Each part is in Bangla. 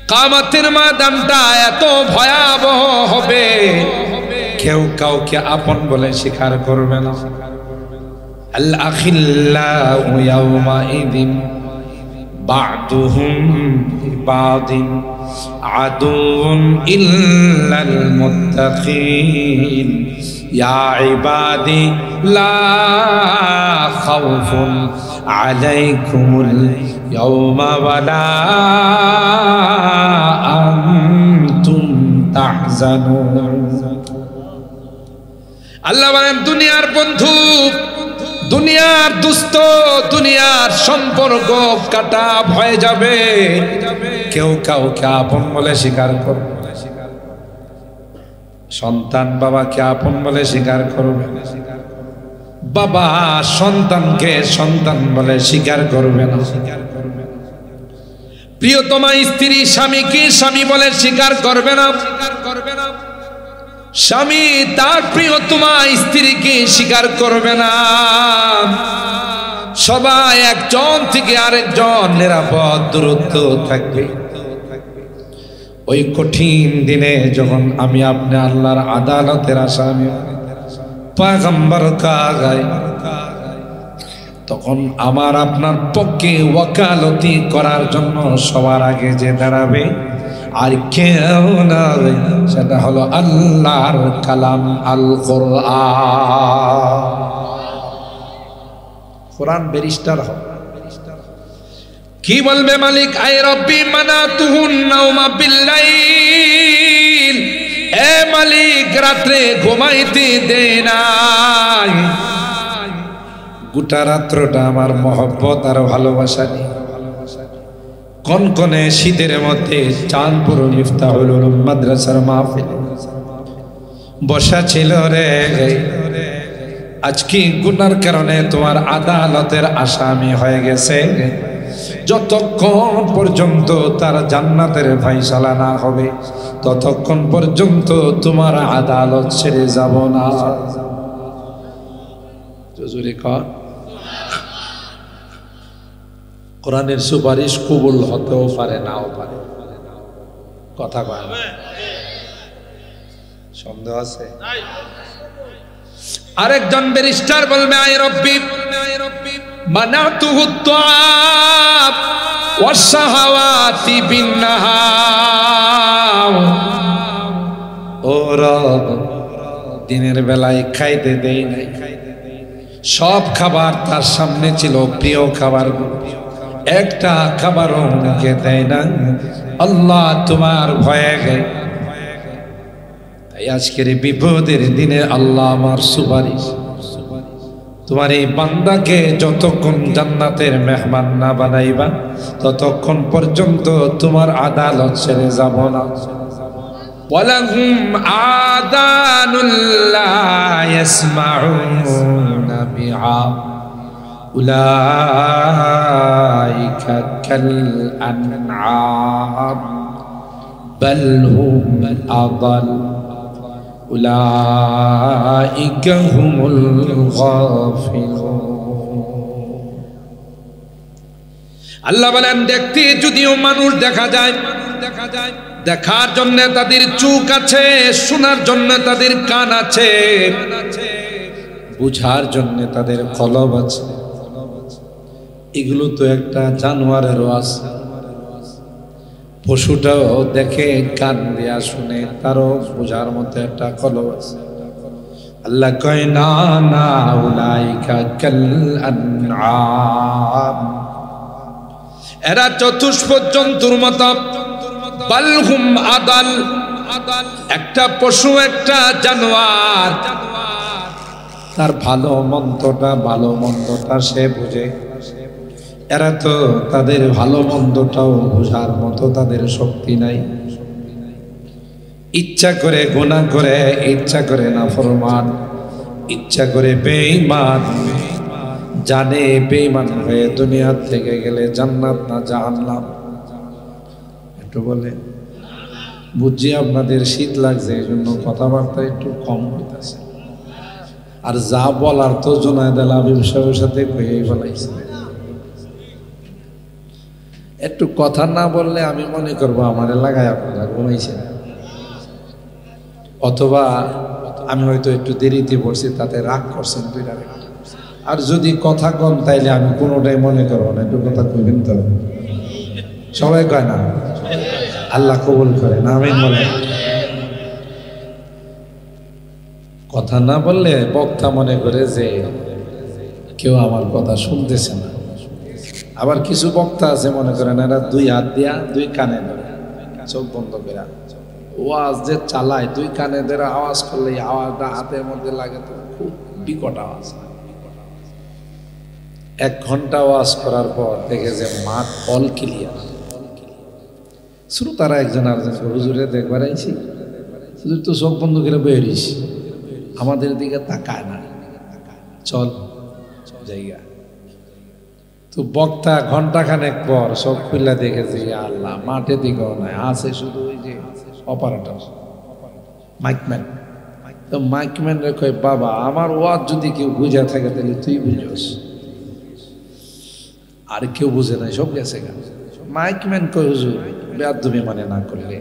কিয়ামতের ময়দানটা এত ভয়াবহ হবে, কেউ কাউকে আপন বলে স্বীকার করবে না। আল আখিল্লাউ ইয়াওমাইদিন বা'দুহুম লিবা'দিন আদুউন ইল্লাল মুত্তাকিন ইয়া ইবাদি লা খাউফুন আলাইকুমুল ইয়াওমা ওয়ালা আনতুম তাহজানুন। আল্লাহ বলেন, দুনিয়ার বন্ধু, দুনিয়ার দুস্থ, দুনিয়ার সম্পর্ক কাটা হয়ে যাবে, কেউ কাউকে আপন বলে স্বীকার করবে। সন্তান বাবাকে আপন বলে স্বীকার করবে, বাবা সন্তানকে সন্তান বলে স্বীকার করবে না। প্রিয়তমা স্ত্রী স্বামীকে স্বামী বলে স্বীকার করবে না। স্বামী তার প্রিয়তমা স্ত্রীকে স্বীকার করবে না। সবাই একজন থেকে আরেকজন নিরাপদ দূরত্ব থাকবে। ওই কঠিন দিনে যখন আমি আপনি আল্লাহর আদালতের আসামি, পয়গম্বর কাগায়, তখন আমার আপনার পক্ষে ওয়াকালতি করার জন্য সবার আগে যে দাঁড়াবে আর কেউ না, সেটা হলো আল্লাহর কালাম আল কোরআন। কোরআন ব্যারিস্টার হবে। কি বলবে মালিক? আয় রব্বি মানাতুহুন নাওমা বিল্লাইল, এ মালিক রাত্রে ঘুমাইতে দেই নাই, গোটা রাত্রটা আমার মহব্বত আর ভালোবাসা নিয়ে কনকনে শীতের মধ্যে চাঁদপুর মিফতাহুল উলুম মাদ্রাসার মাহফিল বসা ছিল রে। আজকে গুনার কারণে তোমার আদালতের আসামি হয়ে গেছে। যতক্ষণ পর্যন্ত তার জান্নাতের ফায়সালা না হবে, ততক্ষণ পর্যন্ত তোমার আদালত ছেড়ে যাব না। জোরে কর। কোরআনের সুপারিশ কবুল হতেও পারে, নাও পারে। কথা কয় না, সন্দেহ আছে? আরেকজন ব্যারিস্টার বলবে, আয় রব্বি মানাতুহু তুআব ওয়াস শাহাওয়াতি বিন্নাহার, ও রব দিনের বেলায় খাইতে দেই নাই, সব খাবার তার সামনে ছিল, প্রিয় খাবার, একটা খাবারও মুখে দেয় না। আল্লাহ তোমার ভয়ে গে, তাই আজকের বিপদের দিনে আল্লাহ আমার সুপারিশ, তোমার এই বান্দাকে যতক্ষণ জান্নাতের মেহমান না বানাইবা, ততক্ষণ পর্যন্ত তোমার আদালত ছেড়ে যাব না। ওয়ালাহুম আদানুল লা ইয়াসমাউনা বিহা উলাইকা কাল আনআম বাল হুম আদাল উলাইকা হুমুল গাফিলুন। আল্লাহ বলেন, দেখতে যদিও মানুষ দেখা যায়, দেখার জন্য তাদের চোখ আছে, শোনার জন্য তাদের কান আছে, বুঝার জন্য তাদের কলব আছে, এগুলো তো একটা জানোয়ারেরও আছে। পশুটাও দেখে, কান দিয়া শুনে, তারও বোঝার মতো একটা কলব আছে। আল্লাহ কয় না না, উলাইকা কাল আনআম, এরা চতুষ্প জন্তুর মতো, বাল হুম আদাল, একটা পশু, একটা জানোয়ার, তার ভালো মন্দটা সে বুঝে। এরা তো তাদের ভালো মন্দটাও বোঝার মতো তাদের শক্তি নাই। ইচ্ছা করে গুনাহ করে, ইচ্ছা করে নাফরমান, ইচ্ছা করে বেঈমান, জানে বেঈমান হয়ে দুনিয়া থেকে গেলে জান্নাত না জাহান্নাম। একটু বলে বুঝছি আপনাদের শীত লাগছে, এই জন্য কথাবার্তা একটু কম হইতেছে। আর যা বলার তো জোনায়েদ আল হাবিব সাহেবের সাথে কইয়াই বলাইছে। একটু কথা না বললে আমি মনে করবো আমার এলাকায় আপনারা ঘুমাইছেন, অথবা আমি হয়তো একটু দেরিতে পড়ছি তাতে রাগ করছেন দুইটা। আর যদি কথা কম তাইলে আমি কোনোটাই মনে করবো না, একটু কথা কইবেন তো। সবাই কয় না? আল্লাহ কবুল করে না, আমি বলে কথা না বললে বক্তা মনে করে যে কেউ আমার কথা শুনতেছে না। আবার কিছু বক্তা আছে মনে করেন এরা দুই হাত দিয়া দুই কানে ধরে চোখ বন্ধ করে ওয়াজ যে চালায়, দুই কানে ধরে আওয়াজ করলে আওয়াজটা হাতের মধ্যে লাগে, তো খুব বিকট আওয়াজ। 1 ঘন্টা ওয়াজ করার পর দেখে যে মাঠ অল ক্লিয়ার। শ্রোতারা একজন আরেকজন হুজুরে দেখবার আইছি, হুজুর তো চোখ বন্ধ করে বেরিস, আমাদের দিকে তাকায় না, চল জায়গা। তো বক্তা ঘন্টাখানেক পর সব খুলে দেখেছি আল্লাহ মাঠে দিকেও নাই, আছে শুধু ওই যে অপারেটর মাইকম্যান। তো মাইকম্যান রে কয় বাবা আমার ওয়াজ যদি কেউ বুঝে থাকে তাহলে তুই বুঝোস, আর কেউ বুঝে নাই, সব গেছে গা। মাইকম্যান কয় হুজুর বেয়াদবি মানে না করলে,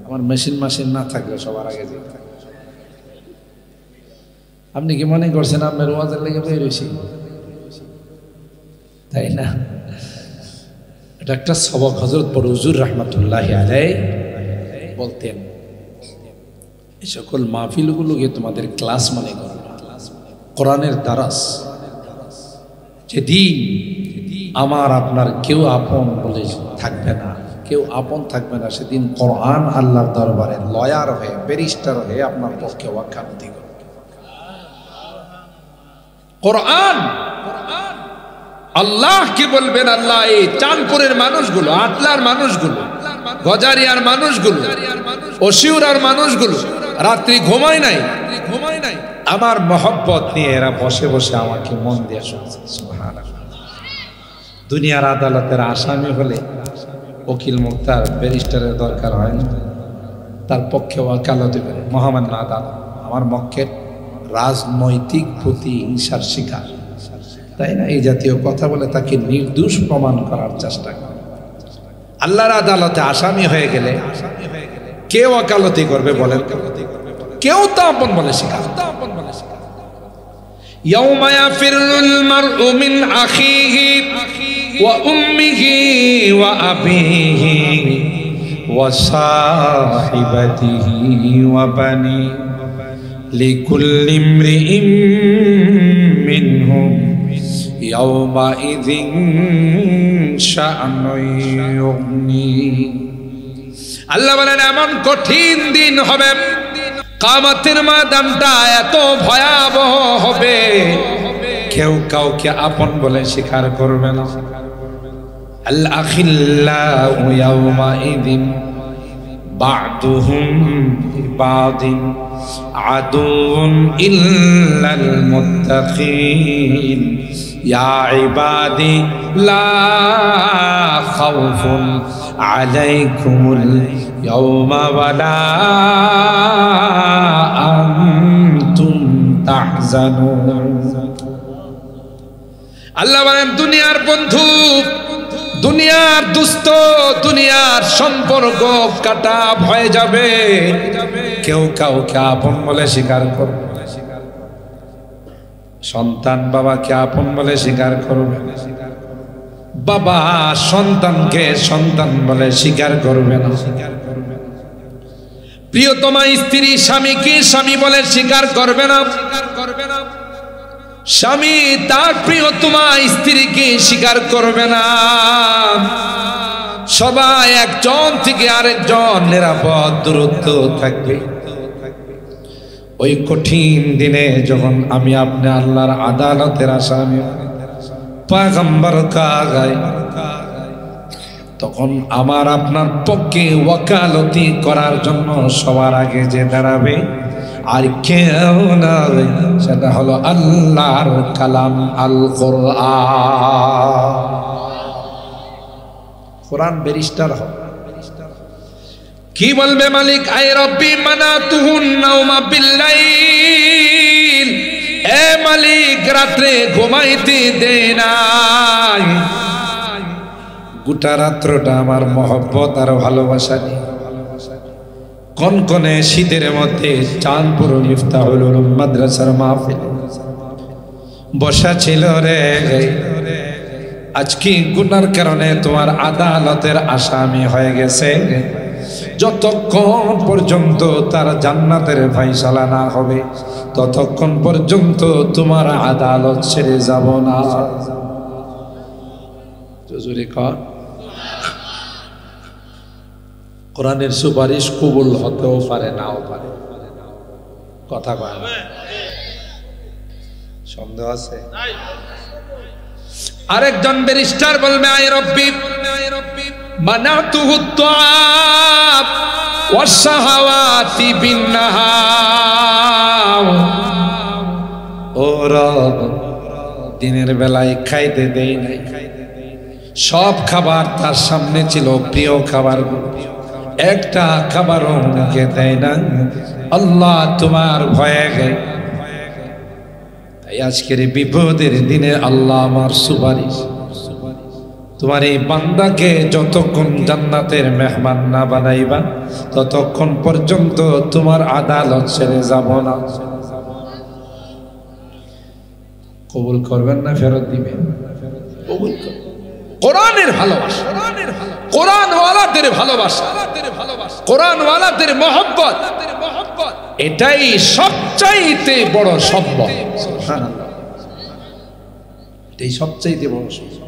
আমার মেশিন না থাকলে সবার আগে যেতে থাকে। আপনি কি মনে করছেন আপনার ওয়াজের লেগে বের হয়েছি? তাই না? এটা একটা সবক হযরত বড় হুজুর রাহমাতুল্লাহি আলাইহি বলতেন, এই সকল মাহফিলগুলোকে তোমাদের ক্লাস মনে করো, কোরআনের দারাস। যেদিন আমার আপনার কেউ আপন বলে থাকবে না, কেউ আপন থাকবে না, সেদিন কোরআন আল্লাহর দরবারে লয়ার হয়ে ব্যারিস্টার হয়ে আপনার পক্ষে ওয়াকালতি করবে। কোরআন আল্লাহ কি বলবেন? আল্লাহ এই চাঁদপুরের মানুষগুলো, আটলার মানুষগুলো, গজারিয়ার মানুষগুলো, ওসিউরার মানুষগুলো রাত্রি ঘুমায় নাই, আমার মহব্বত নিয়ে এরা বসে বসে আমাকে মন দিয়ে শুনছে। সুবহানাল্লাহ। দুনিয়ার আদালতের আসামি হলে উকিল মুক্তার ব্যারিস্টারের দরকার হয় না, তার পক্ষে ওয়াকালতি করে মহামান্য আদালত। আমার মক্কের রাজনৈতিক প্রতিহিংসার শিকার, তাই না? এই জাতীয় কথা বলে তাকে নির্দোষ প্রমাণ করার চেষ্টা করে। আল্লাহর আদালতে আসামি হয়ে গেলে কে ওয়াকালতি করবে বলেন? কেউ তো আপন বলে শিকার। ইয়াউমা ইয়াফিরুল মারউ মিন আখিহি ওয়া উম্মিহি ওয়া আবিহি ওয়া সাহিবাতিহি ওয়া বানি লিকুল্লি ইমরিইম মিনহুম ইয়াউমাইযিন শাআনুন ইউগনি। আল্লাহ বলেন এমন কঠিন দিন হবে, কিয়ামতের ময়দানটা এত ভয়াবহ হবে, কেউ কাউকে আপন বলে স্বীকার করবে না। আল আখিল্লাউ ইয়াউমাইযিন বা'দুহুম লিবা'দিন আদুউন ইল্লাল মুত্তাকিন ইয়া ইবাদি লা খাউফুন আলাইকুমুল ইয়াউমা ওয়ালা আনতুম তাহজানুন। আল্লাহ বলেন দুনিয়ার বন্ধু, দুনিয়ার দুস্থ, দুনিয়ার সম্পর্ক কাটা হয়ে যাবে, কেউ কাউকে আপন বলে স্বীকার করবে। সন্তান বাবাকে আপন বলে স্বীকার করবে, বাবা সন্তানকে সন্তান বলে স্বীকার করবে না। প্রিয়তমা স্ত্রী স্বামীকে স্বামী বলে স্বীকার করবে না, স্বামী তার প্রিয়তমা স্ত্রীকে স্বীকার করবে না। সবাই একজন থেকে আরেকজন নিরাপদ দূরত্ব থাকবে। ওই কঠিন দিনে যখন আমি আপনি আল্লাহর আদালতের আসামি পয়গম্বর কাগায়, তখন আমার আপনার পক্ষে ওয়াকালতি করার জন্য সবার আগে যে দাঁড়াবে আর কেউ না, সেটা হলো আল্লাহর কালাম আল কোরআন। কোরআন ব্যারিস্টার হবে। কি বলবে মালিক? আই রব্বি মানাতুহুন নাওমা বিল্লাইল, এ মালিক রাত্রে ঘুমাইতে দে নাই, গোটা রাত্রটা আমার মহব্বত আর ভালোবাসা নিয়ে কনকনে শীতের মধ্যে চাঁদপুর মিফতাহুল উলুম মাদ্রাসার মাহফিল বসা ছিল রে। আজকে গুনার কারণে তোমার আদালতের আসামি হয়ে গেছে। যতক্ষণ পর্যন্ত তার জান্নাতের ফায়সালা না হবে ততক্ষণ পর্যন্ত তোমার আদালত ছেড়ে যাব না। জোরে কর। কোরআনের সুপারিশ কবুল হতেও পারে নাও পারে, কথা কয় না, সন্দেহ আছে? আরেকজন ব্যারিস্টার বলবে আয় রব্বি মানাতুহু তুআব ওয়াশ-শাহাওয়াতি বিন-নাহার। ও রব, দিনের বেলায় খাইতে দেই নাই, সব খাবার তার সামনে ছিল, প্রিয় খাবারগুলো, একটা খাবারও মুখে দেয় না। আল্লাহ তোমার ভয়ে গে তাই আজকের বিপদের দিনে আল্লাহ আমার সুপারিশ, তোমার এই বান্দাকে যতক্ষণ জান্নাতের মেহমান না বানাইবা ততক্ষণ পর্যন্ত তোমার আদালত ছেড়ে যাব না। কবুল করবেন না ফেরত দিবেন? কবুল করবেন। কোরআনের ভালোবাসা, কোরআনওয়ালাদের ভালোবাসা, কোরআনওয়ালাদের মহব্বত, এটাই সবচাইতে বড় সম্পদ। সুবহানাল্লাহ, এটাই সবচাইতে বড় সম্পদ।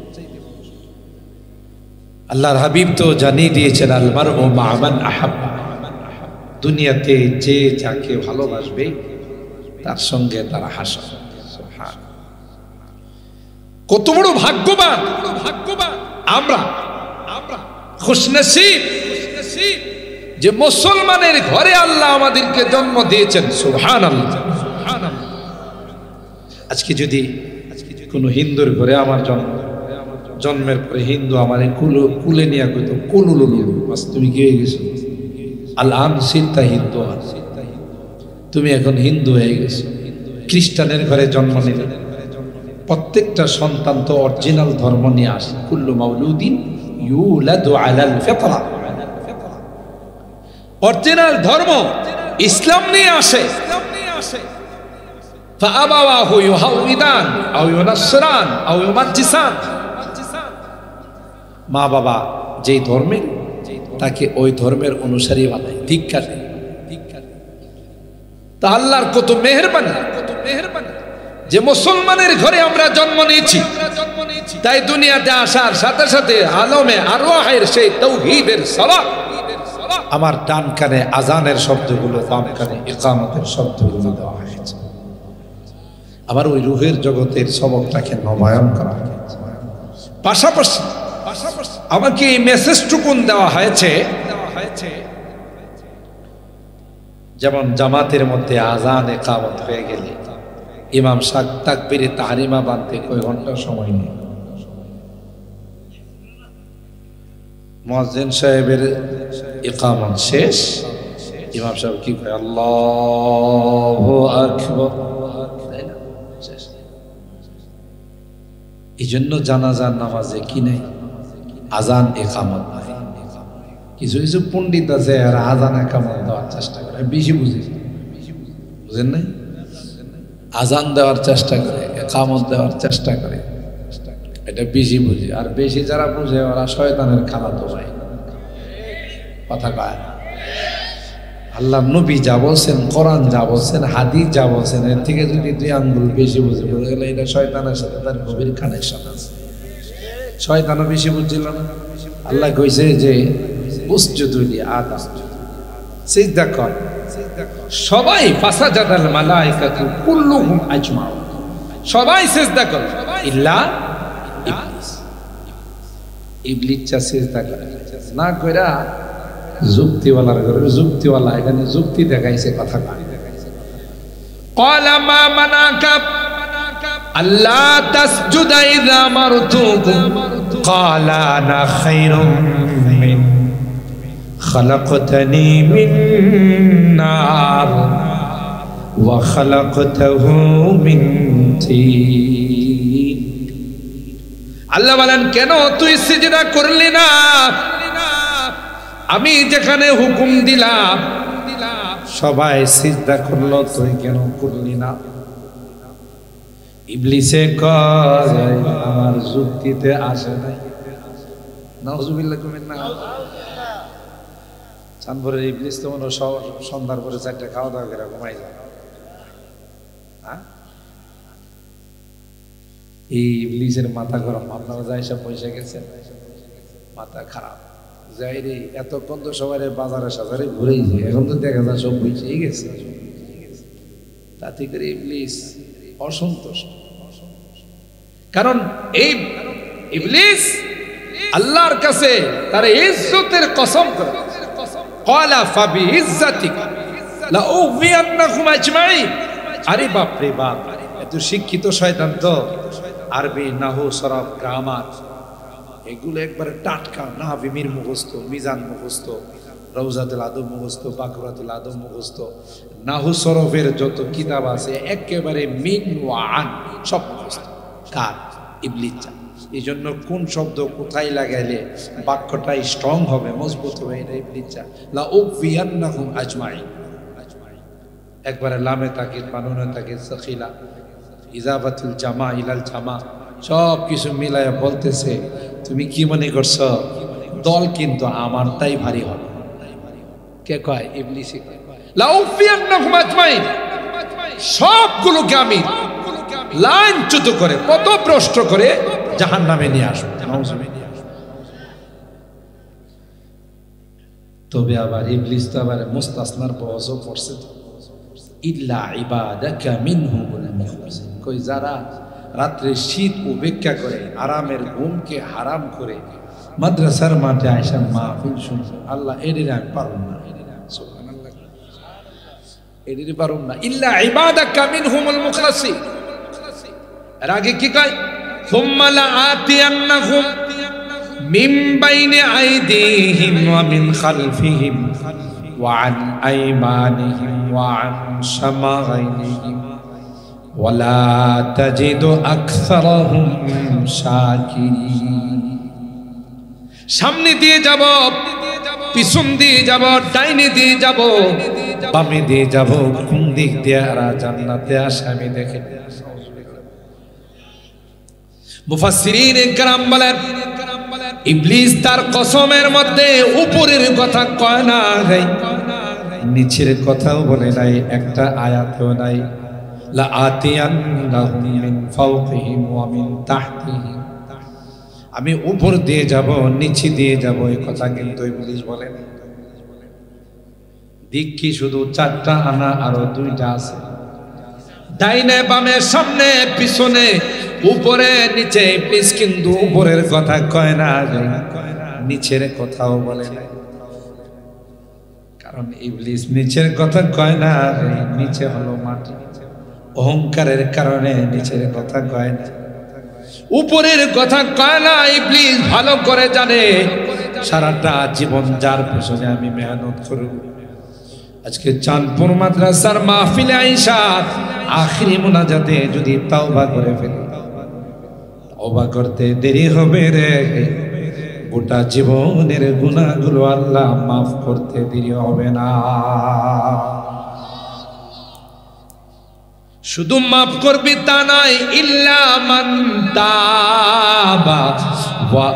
আল্লাহর হাবিব তো জানিয়ে দিয়েছেন আল মারউ মা মান আহাব্বা, দুনিয়াতে যে যাকে ভালোবাসবে তার সঙ্গে তারা হাসবে। সুবহানাল্লাহ, কত বড় ভাগ্যবান আমরা, খুশনসিব যে মুসলমানের ঘরে আল্লাহ আমাদেরকে জন্ম দিয়েছেন। সুবহানাল্লাহ। আজকে যদি কোনো হিন্দুর ঘরে আমার জন্মের পরে হিন্দু আমার কুলে নিয়ে কইতো কুলুলুলু, তুমি কি হয়ে গেছো? আল-আন সিরতা হিন্দু, তুমি এখন হিন্দু হয়ে গেছো। খ্রিস্টানের ঘরে জন্ম নিলে প্রত্যেকটা সন্তান তো অরিজিনাল ধর্ম নিয়ে আসে। কুল্লু মাউলুদিন ইউলাদু আলাল ফিতরা, অরিজিনাল ধর্ম ইসলাম নিয়ে আসে। ফাআবাওয়াহু ইউহাউইদান আও ইউনাসরান আও ইউমাজ্জিসান, মা বাবা যেই ধর্মের তাকে ওই ধর্মের অনুসারী বানায়, ধিক্কার। তা আল্লাহর কত মেহেরবানি যে মুসলমানের ঘরে আমরা জন্ম নিয়েছি, তাই দুনিয়াতে আসার সাথে সাথে আলমে আরওয়াহের সেই তাওহীদের সালাত আমার ডান কানে আজানের শব্দগুলো, বাম কানে ইকামতের শব্দগুলো দেওয়া হয়েছে। আবার ওই রুহের জগতের সবকটাকে নবায়ন করা হয়েছে। পাশাপাশি আমাকে এই মেসেজটুকুন দেওয়া হয়েছে, যেমন জামাতের মধ্যে আজান ইকামত হয়ে গেলে ইমাম সাহেব তাকবীরে তাহরিমা বানতে কয় ঘন্টা সময় নেই। মুয়াজ্জিন সাহেবের ইকামত শেষ, ইমাম সাহেব কি কয়? আল্লাহু আকবার। এই জন্য জানাজার নামাজে কি নাই? আজান ইকামত নাই। কিছু কিছু পণ্ডিত আছে আর আজান ইকামত দেওয়ার চেষ্টা করে, বেশি বুঝে, বুঝেন নাই? আজান দেওয়ার চেষ্টা করে, ইকামত দেওয়ার চেষ্টা করে, এটা বেশি বুঝে। আর বেশি যারা বুঝে ওরা শয়তানের খালাতো ভাই, কথা কয় না। আল্লাহ নবী যা বলছেন, কোরআন যা বলছেন, হাদিস যা বলছেন, এর থেকে যদি 2 আঙ্গুল বেশি বুঝে গেলে এটা শয়তানের সাথে তার গভীর কানেকশন আছে। শয়তানও বেশি বুঝছিল না। আল্লাহ কইছে যে উসজুদু লি আদম, সিজদা কর। সবাই ফাসাজাদাল মালাইকাতু কুল্লুহুম আজমাউ, সবাই সিজদা করে ইল্লা ইবলিস। ইবলিসটা সিজদা করে না, কইরা যুক্তিওয়ালার ঘরে, যুক্তিওয়ালা এখানে যুক্তি দেখাইছে, কথা কয়। ক্বালা মা মানাকা আল্লা তাসজুদা ইযা মারতুকুম ক্বালা আনা খায়রুম মিন খালাকতানি মিন নার ওয়া খালাকতাহু মিন তিন। আল্লাহ বলেন কেন তুই সিজদা করলি না? আমি যেখানে হুকুম দিলাম সবাই সিজদা করলো, তুই কেন করলি না? ইবলিসে কয় আমার যুক্তিতে আসে নাই। নাউজুবিল্লাহ কমেন না। চাঁদপুরের ইবলিস তো মনে সন্ধ্যার পরে 4টা খাওয়া দাওয়া করে ঘুমাই যায়। এই ইবলিসের মাথা গরম। আপনারা যাই সব পয়সা গেছেন, মাথা খারাপ যাই রে। এতক্ষণ তো সবাই বাজারে সাজারে ঘুরেই যায়, এখন তো দেখা যায় সব পয়সাই গেছে। তাতে করে ইবলিস অসন্তুষ্ট। কারণ এই ইবলিস আল্লাহর কাছে তার ইজ্জতের কসম করে, ক্বালা ফাবিইজ্জাতিকা লাউযিয়ান্নাকুম আজমাইন। আরে বাপ রে বাপ, এত শিক্ষিত শয়তান তো আরবি নাহু সরফ গ্রামার এগুলো একবারে টাটকা। নাহবি মির মুখস্থ, মিজান মুখস্থ, রওজাতুল আদব মুখস্থ, বাকরাতুল আদব মুখস্থ, নাহু সরফের যত কিতাব আছে একেবারে মিন ওয়া আন সব মুখস্থ। কার? ইবলিস। এই জন্য কোন শব্দ কোথায় লাগাইলে বাক্যটা স্ট্রং হবে, মজবুত হবে, এটা ইবলিস। লাউযিয়ান্নাকুম আজমাইন একবারে লামে তাকিদ বানুনে তাকিদ সাকিলা ইজাবাতুল জামা ইলাল জামা সব কিছু মিলায় বলতেছে তুমি কি মনে করছো দল কিন্তু আমারটাই ভারী হবে। কে কয়? ইবলিস। লাউযিয়ান্নাকুম আজমাইন সবগুলোকে আমি লাঞ্ছিত করে পথভ্রষ্ট করে জাহান্নামে নিয়ে আসবো। তবে আবার ইবলিস তো আবার মুস্তাসনার বহসও পড়ছে তো, ইল্লা ইবাদাকা মিনহুমুল মুখলাসিন। কই যারা রাত্রে শীত উপেক্ষা করে, আরামের ঘুমকে হারাম করে মাদ্রাসার মাঠে আয়সা মাহফিল শুনছে, আল্লাহ এদের আমি পারুম না। সুবহানাল্লাহ, এদের পারুম না। ইল্লা ইবাদাকা মিনহুমুল মুখলাসিন। এর আগে কি কয়? সুম্মা লাআতিয়ান্নাহুম মিন বাইনি আইদিহিম ওয়া মিন খালফিহিম ওয়া আন আইমানিহিম ওয়া আন শামাগাইনিহিম ওয়া লা তাজিদু আকসারাহুম শাকিরিন। সামনে দিয়ে যাব, পিছন দিয়ে যাব, ডাইনে দিয়ে যাব, বামে দিয়ে যাব, কোন দিক দিয়ে আর জান্নাতে আসে আমি দেখে। মুফাসসিরিন کرام বলেন ইবলিস তার কসমের মধ্যে উপরের কথা কয় না, নিচের কথাও বলে নাই, একটা আয়াতও নাই। লা আতিয়ান্নাহুম মিন ফাওকিহিম ওয়া মিন তাহতিহিম, আমি উপর দিয়ে যাব, নিচে দিয়ে যাব, এই কথা কিন্তু ইবলিস বলে না। দিক কি শুধু 4টা আনা আরো 2টা আছে, ডাইনে বামে সামনে পিছনে উপরে নিচে। ইবলিস কিন্তু উপরের কথা কয় না, নিচের কথাও বলে না। কারণ ইবলিস নিচের কথা কয় না, নিচে হলো মাটি। অহংকারের কারণে নিচের কথা কয় না, উপরের কথা কয় না। ইবলিস ভালো করে জানে সারাটা জীবন যার পেছনে আমি মেহনত করব। আজকে চাঁদপুর মাদ্রাসার মাহফিলে আইসা আখিরি মুনাজাতে যদি তাওবা করে ফেলি, তাওবা করতে দেরি হবে রে, গোটা জীবনের গুনাহগুলো আল্লাহ মাফ করতে দেরি হবে না। শুধু মাফ করবি তা নয়, ইল্লা মান তাবা ওয়া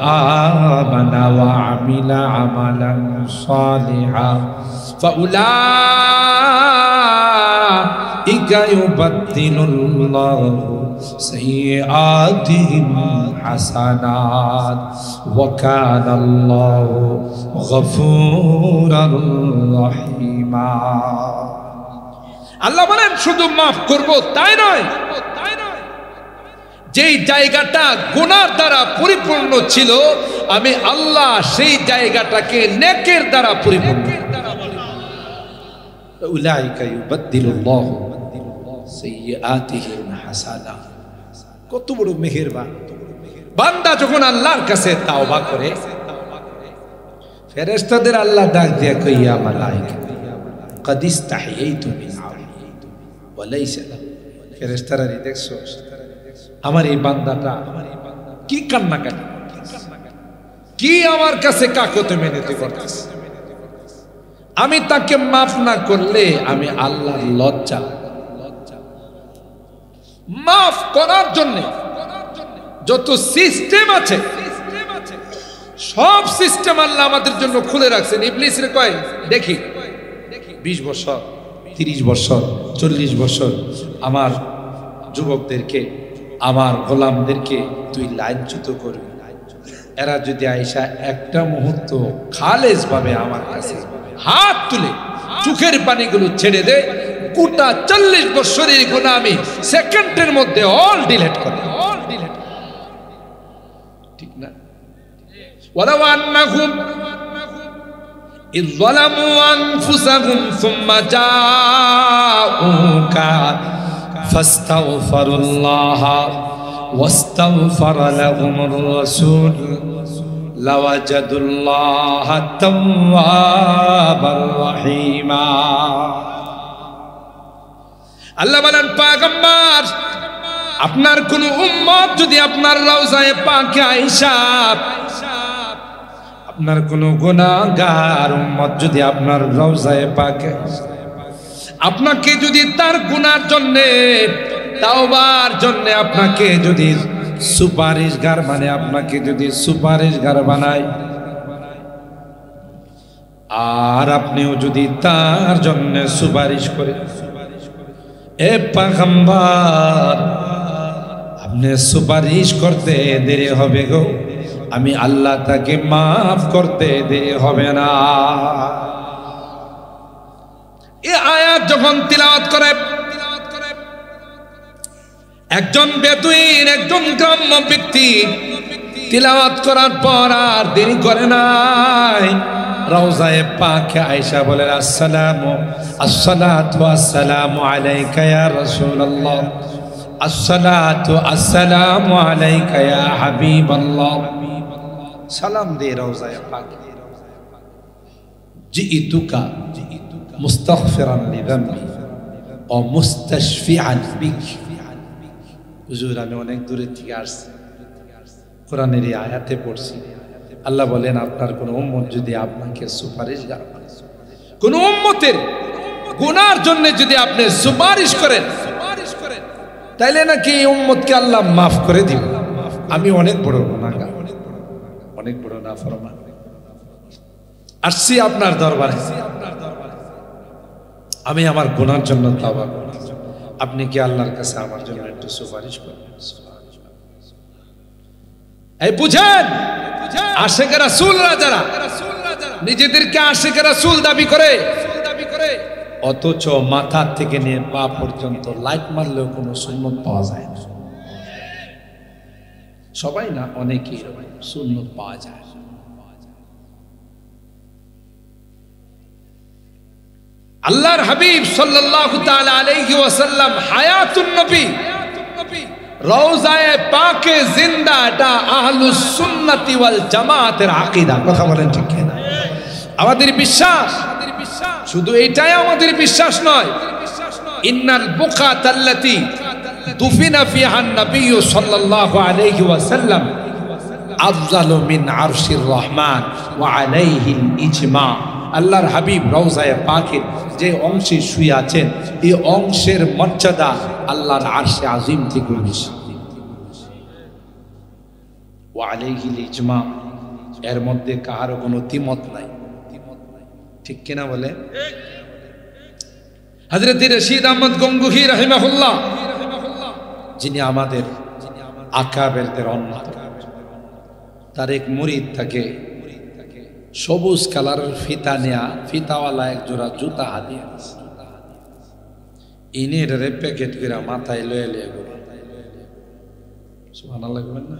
আমানা ওয়া আমিলা আমালান সালিহা ফাউলাইকা ইউবাদদিলুল্লাহু সাইয়্যাতিহিম হাসানাত ওয়া কানাল্লাহু গফুরার রহিমা। আল্লাহ বলেন শুধু মাফ করব তাই নয়, যেই জায়গাটা গুনার দ্বারা পরিপূর্ণ ছিল আমি আল্লাহ সেই জায়গাটাকে নেকের দ্বারা পরিপূর্ণ। উলাইকা ইউবাদদিলুল্লাহু সাইয়্যাতিহিম হাসানাত। কত বড় মেহেরবান বান্দা যখন আল্লাহর কাছে তাওবা করে, ফেরেশতাদের আল্লাহ ডাক দিয়া কই ইয়া মালায়েকা قد استحييت من عبدي وليس له। ফেরেশতারা দেখছো আমার এই বান্দাটা কি কান্নাকাটি, কি আমার কাছে কাকুতি মিনতি করতেছে। আমি তাকে মাফ না করলে আমি আল্লাহর লজ্জা। মাফ করার জন্য যত সিস্টেম আছে সব সিস্টেম আল্লাহ আমাদের জন্য খুলে রাখছেন। ইবলিস রে কয় দেখি 20 বছর 30 বছর 40 বছর আমার যুবকদেরকে আমার গোলামদেরকে তুই লাঞ্ছিত করবি, এরা যদি আইসা একটা মুহূর্ত খালেজ ভাবে আমার কাছে হাত তুলে চোখের পানিগুলো ছেড়ে দে, গোটা 40 বছরের গুনাহ আমি সেকেন্ডের মধ্যে অল ডিলিট করে। ঠিক না? ওয়ালাউ আন্নাহুম ইয যালামু আনফুসাহুম সুম্মা জাউকা ফাস্তাগফিরুল্লাহ ওয়াস্তাগফারা লাহুমুর রাসূল লাওয়াজাদুল্লাহা তাওয়াবার রহিমা। আল্লাহ বলেন পয়গম্বর, আপনার কোন উম্মত যদি আপনার রওজায়ে পাকে আয়েশা, আপনার কোন গুনাহগার উম্মত যদি আপনার রওজায়ে পাকে আপনাকে যদি তার গুনার জন্য তাওবার জন্য আপনাকে যদি সুপারিশগার মানে আপনাকে যদি সুপারিশগার বানায়, আর আপনিও যদি তার জন্য সুপারিশ করেন, এ পয়গম্বর আপনি সুপারিশ করতে দেরি হবে গো, আমি আল্লাহ তাকে মাফ করতে দেরি হবে না। এই আয়াত যখন তিলাওয়াত করে একজন বেদুইন, একজন গ্রাম্য ব্যক্তি তিলাওয়াত করার পর আর দেরি করে নাই, রওজায়ে পাকে আয়েশা বলেন আসসালাতু আসসালামু আলাইকা ইয়া রাসূলুল্লাহ, আসসালাতু আসসালামু আলাইকা ইয়া হাবিবাল্লাহ। সালাম দে রওজায়ে পাকে, জিইতুকা মুস্তাগফিরান লিযামবি ও মুস্তাশফিআন বিক। হুজুর আমি অনেক দূরে থেকে আসছি, কোরআনের এই আয়াতে পড়ছি, আল্লাহ বলেন আপনার কোন উম্মত যদি আপনাকে সুপারিশগার করে, কোন উম্মতের গুনার জন্য যদি আপনি সুপারিশ করেন, তাইলে নাকি এই উম্মতকে আল্লাহ মাফ করে দিবেন। আমি অনেক বড় গুনাহগার, অনেক বড় নাফরমান, আসছি আপনার দরবারে, আমি আমার গুনার জন্য তওবা করছি, আপনি কি আল্লাহর কাছে আমার জন্য একটু সুপারিশ করবেন? এই বুঝেন, আশিক রাসূলরা যারা নিজেদেরকে আশিক রাসূল দাবি করে, অথচ মাথা থেকে নিয়ে পা পর্যন্ত লাইট মারলেও কোনো সুন্নত পাওয়া যায় না। সবাই না, অনেকেই সুন্নত পাওয়া যায়। আল্লাহর হাবিব সাল্লাল্লাহু তাআলা আলাইহি ওয়াসাল্লাম হায়াতুন নবী, রওজায়ে পাকে জিন্দা, এটা আহলুস সুন্নাতি ওয়াল জামাতের আকীদা। কথা বলেন ঠিক কিনা? আমাদের বিশ্বাস, শুধু এটাই আমাদের বিশ্বাস নয়, ইন্নাল বুকাতাল্লাতী দুফিনা ফিহা নবী সাল্লাল্লাহু আলাইহি ওয়াসাল্লাম আফজালু মিন আরশির রহমান ওয়া আলাইহিল ইজমা। আল্লাহর হাবিব রওজায়ে পাকের যে অংশে শুয়ে আছেন, এই অংশের মর্যাদা আল্লাহর আরশে আজিম থেকে বেশি। ওয়া আলাইহিল ইজমা, এর মধ্যে কারো কোনো দ্বিমত নাই। ঠিক কিনা বলে? হযরত রশিদ আহমদ গঙ্গুহি রাহিমাহুল্লাহ, যিনি আমাদের আকাবেরদের অন্যতম, তার এক মুরিদ থাকে, সবুজ কালারের ফিতা নেয়া, ফিতাওয়ালা এক জোড়া জুতা হাদিয়া ইনি এটারে প্যাকেট করে মাথায় লয়ে লয়ে গেল। সুবহানাল্লাহ বলেন না?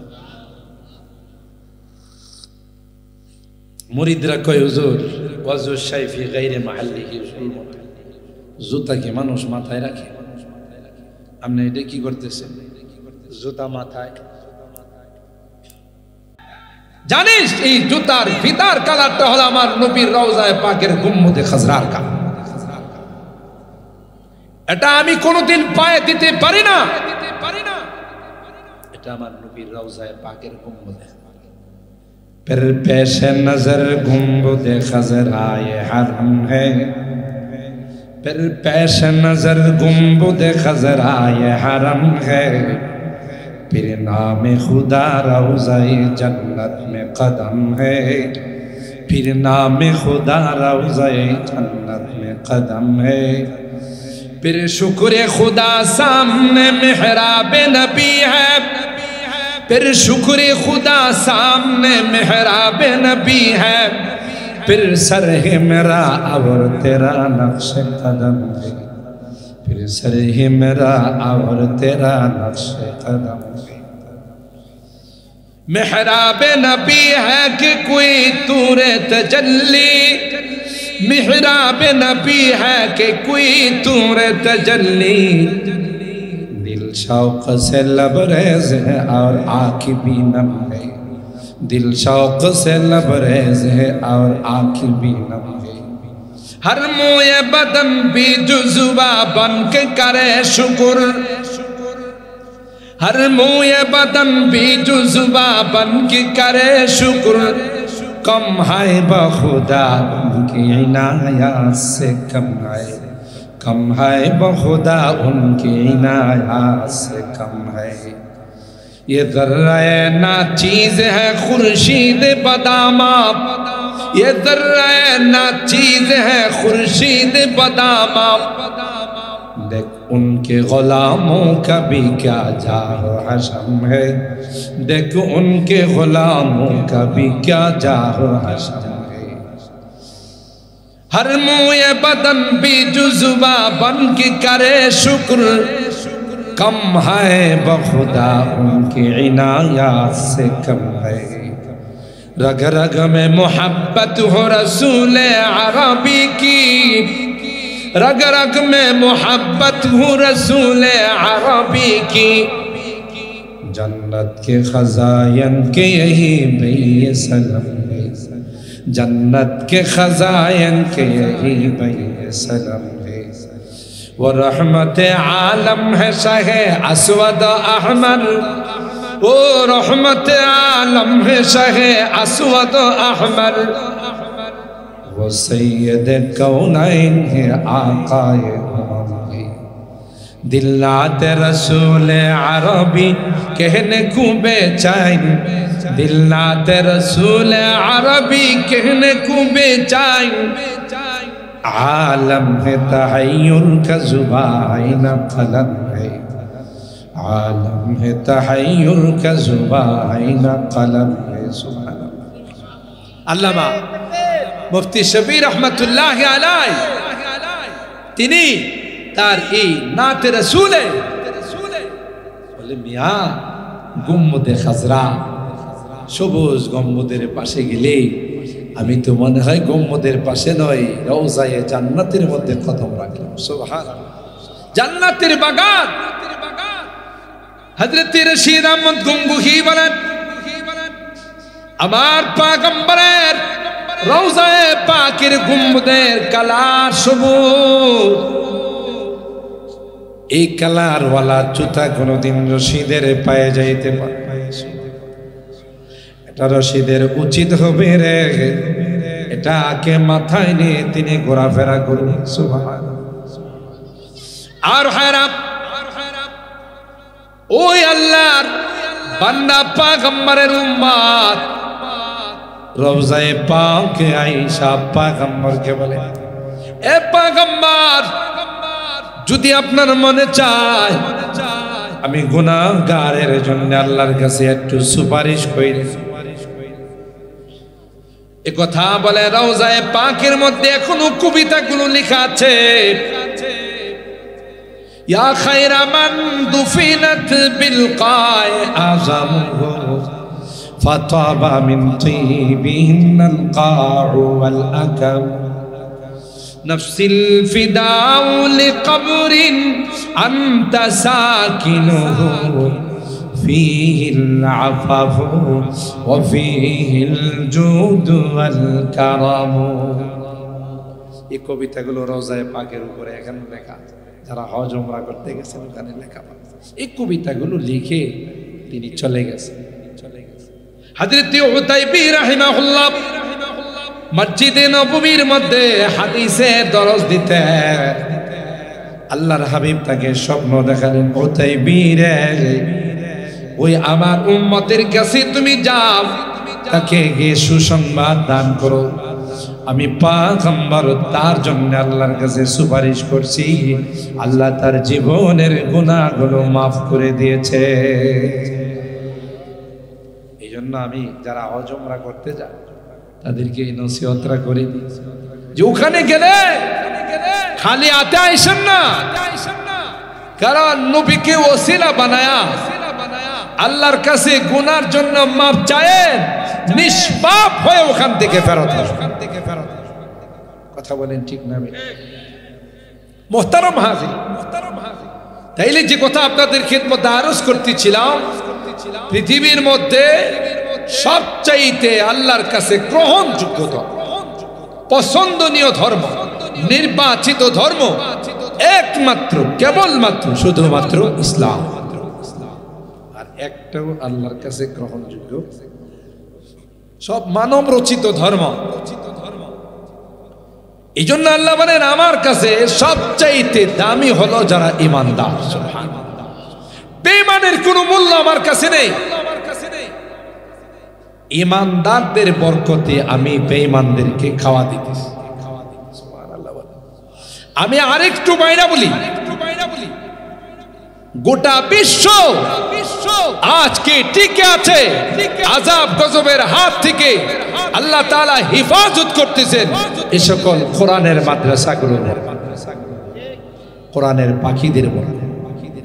মুরিদরা কয় হুজুর ওয়াজু শাইফি গায়রে মাহাল্লিহি যুলম, জুতা কি মানুষ মাথায় রাখে? আপনি এটা কি করতেছেন? জুতা মাথায়, জানিস এই জুতার ফিতার কালারটা হলো আমার নবীর রওজায়ে পাকের গুম্বদে খাজরার কালার। এটা আমি কোনোদিন পায়ে দিতে পারি না, এটা আমার নবীর রওজায়ে পাকের গুম্বদে। پھر پیش نظر گنبد خضرائے حرم ہے، پھر پیش نظر گنبد خضرائے حرم ہے، پھر نام خدا روضہ جنت میں قدم ہے، پھر نام خدا روضہ جنت میں قدم ہے، پھر شکر خدا سامنے محراب نبی ہے، پھر شکر خدا سامنے محراب نبی ہے، پھر سر ہے میرا اور تیرا نقش قدم ہے، پھر سر ہے میرا اور تیرا نقش قدم ہے۔ محراب نبی ہے کہ کوئی طور تجلی، محراب نبی ہے کہ کوئی طور تجلی، دل شوق سے لبریز ہے اور آنکھ بھی نم ہے، دل شوق سے لبریز ہے اور آنکھ بھی نم ہے، ہر موئے بدن بھی جزوہ بن کے کرے شکر، ہر موئے بدن بھی جزوہ بن کے کرے شکر، کم ہے بخدا ان کی عنایات سے کم ہے، کم ہے بخدا ان کی عنایات سے کم ہے، یہ ذرہ ناچیز ہے خورشید بدامہ، یہ ذرہ ناچیز ہے خورشید بدامہ، دیکھ ان کے غلاموں کا بھی کیا جاہ و حشم ہے، دیکھ ان کے غلاموں کا بھی کیا جاہ و حشم ہے، ہر موئے بدن بھی جزوہ بن کے کرے شکر، کم ہے بخدا ان کی عنایات سے کم ہے، رگ رگ میں محبت ہو رسول عربی کی، رگ رگ میں محبت ہو رسول عربی کی، جنت کے خزائن کے یہی بھئی سلم ہے، جنت کے خزائن کے یہی بھئی سلم ہے، وہ رحمت عالم ہے شہ اسود احمر، وہ رحمت عالم ہے شہ اسود احمر، وہ سید کونین ہے آقائے امم ہے، دلات رسول عربی کہنے کو بے چین، دلات رسول عربی کہنے کو بے چین، عالم ہے تحیر کا زبان قلم ہے، عالم ہے تحیر کا زبان قلم ہے، سبحان اللہ۔ علامہ মুফতি শফির রহমাতুল্লাহ আলাইহি তিনি তার এই নাতে রাসূলে বলে মিয়া গুম্বদে খাজরা সবুজ গম্বুদের পাশে গেলে আমি তো মনে হয় গম্বুদের পাশে নয় রওজায়ে জান্নাতের মধ্যে কদম রাখলাম। সুবহানাল্লাহ। জান্নাতের বাগান। হযরত রশিদ আহমদ গঙ্গুহি বলেন আমার পয়গম্বরের রওজায়ে পাকের গুম্বদের কালার সবুজ, এই কালার ওয়ালা জুতা কোনদিন রশিদের পায়ে যাইতে পারে? এটা রশিদের উচিত হবে রে, এটাকে মাথায় নিয়ে তিনি ঘোরাফেরা করুন। সুবহানাল্লাহ। আর হারাম ওই আল্লাহর বান্দা পয়গম্বরের উম্মত রওজায়ে পাক আয়েশা পয়গম্বরকে বলে, এ পয়গম্বর যদি আপনার মনে চায় আমি গুনাহগারের জন্য আল্লাহর কাছে একটু সুপারিশ করি। এ কথা বলে রওজায়ে পাকের মধ্যে এখনো কবিতাগুলো লেখা আছে, ইয়া খায়রা মান দুফিনাত বিল কায় আযামুহু فطاب من طيبهن القاع والأكم نفس الفداء لقبر أنت ساكنه فيه العفاف وفيه الجود والكرم। এই কবিতাগুলো রওজায়ে পাকের উপরে এখানে লেখা, যারা হজ উমরা করতে গেছেন ওখানে লেখা। এই কবিতাগুলো লিখে তিনি চলে গেছেন। হযরত উতাইবী রাহিমাহুল্লাহ মসজিদে নববীর মধ্যে হাদিসের দরস দিতেন। আল্লাহর হাবিব তাকে স্বপ্ন দেখালেন, উতাইবী রে, ওই আমার উম্মতের কাছে তুমি যাও, তাকে গিয়ে সুসংবাদ দান করো, আমি পয়গম্বর তার জন্য আল্লাহর কাছে সুপারিশ করছি, আল্লাহ তার জীবনের গুনাহগুলো মাফ করে দিয়েছে। এই জন্য আমি যারা হজ উমরা করতে যায় তাদেরকে এই নসিহতটা করে দিই যে ওখানে গেলে খালি হাতে আইসেন না, কারণ নবীকে ওসিলা বানায়া আল্লাহর কাছে গুনার জন্য মাফ চায়েন, নিষ্পাপ হয়ে ওখান থেকে ফেরত আসবেন। কথা বলেন ঠিক না? মুহতারাম হাজির, তাইলে যে কথা আপনাদের খিদমতে আরজ করতেছিলাম, পৃথিবীর মধ্যে সবচাইতে আল্লাহর কাছে গ্রহণযোগ্য ধর্ম, পছন্দনীয় ধর্ম, নির্বাচিত ধর্ম একমাত্র, কেবলমাত্র, শুধুমাত্র ইসলাম। আর একটাও আল্লাহর কাছে গ্রহণযোগ্য, সব মানব রচিত ধর্ম। এই জন্য আল্লাহ বলেন আমার কাছে সবচাইতে দামি হলো যারা ঈমানদার। বেঈমানের কোনো মূল্য আমার কাছে নেই। ঈমানদারদের বরকতে আমি বেঈমানদেরকে খাওয়া দিতেছি। আমি আরেকটু বাইনা বলি, গোটা বিশ্ব আজকে টিকে আছে আযাব গজবের হাত থেকে। আল্লাহ তাআলা হেফাজত করতেছেন এই সকল কোরআনের মাদ্রাসাগুলোর, কোরআনের পাখিদের মধ্যে।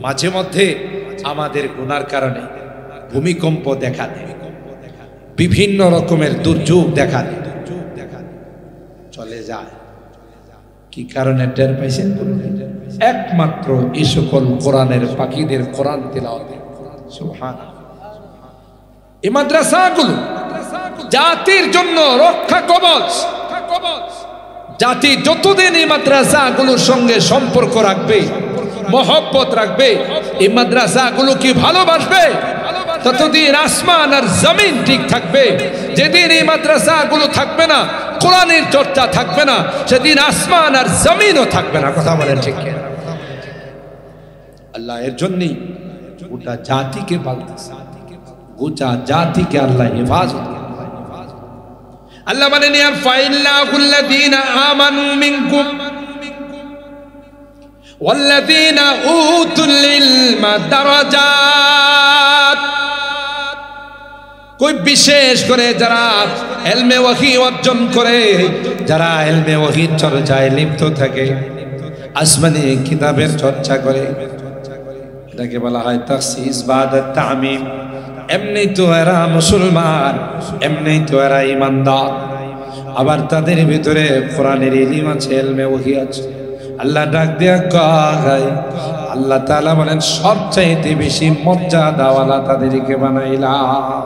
মাঝে মধ্যে আমাদের গুনার কারণে ভূমিকম্প দেখা দেয়, বিভিন্ন রকমের দুর্যোগ দেখা দেয়, চলে যায়। কি কারণে টের পাইছেন? একমাত্র এই সকল কোরআনের পাখিদের কোরআন তিলাওয়াত। সুবহানাল্লাহ। এই মাদ্রাসাগুলো জাতির জন্য রক্ষা কবচ। জাতি যতদিন এই মাদ্রাসাগুলোর সঙ্গে সম্পর্ক রাখবে, মহব্বত রাখবে, এই মাদ্রাসাগুলোকে ভালোবাসবে, ততদিন আসমান আর জমিন ঠিক থাকবে। যেদিন এই মাদ্রাসাগুলো থাকবে না, কোরআনের চর্চা থাকবে না, সেদিন আসমান আর জমিনও থাকবে না। কথা বলেন ঠিক কিনা? আল্লাহ এর জন্যই গোটা জাতিকে পালতেছে, গোটা জাতিকে আল্লাহ হেফাজত। আল্লাহ বলেন ফাইল্লাহুল্লাযীনা আমানু মিনকুম ওয়াল্লাযীনা উতুল ইলমা দারাজাত। কই বিশেষ করে যারা ইলমে ওয়াহী অর্জন করে, যারা ইলমে ওয়াহীর চর্চায় লিপ্ত থাকে, আসমানি কিতাবের চর্চা করে, এটাকে বলা হয় তাখসিস বাদা তামিম। এমনি তো এরা মুসলমান, এমনি তো এরা ঈমানদার, আবার তাদের ভিতরে কোরআনের ইলম আছে, ইলমে ওহী আছে। আল্লাহ ডাক দেয়া কয়, আল্লাহ তাআলা বলেন সবচাইতে বেশি মর্যাদাওয়ালা তাদেরকে বানাইলাম।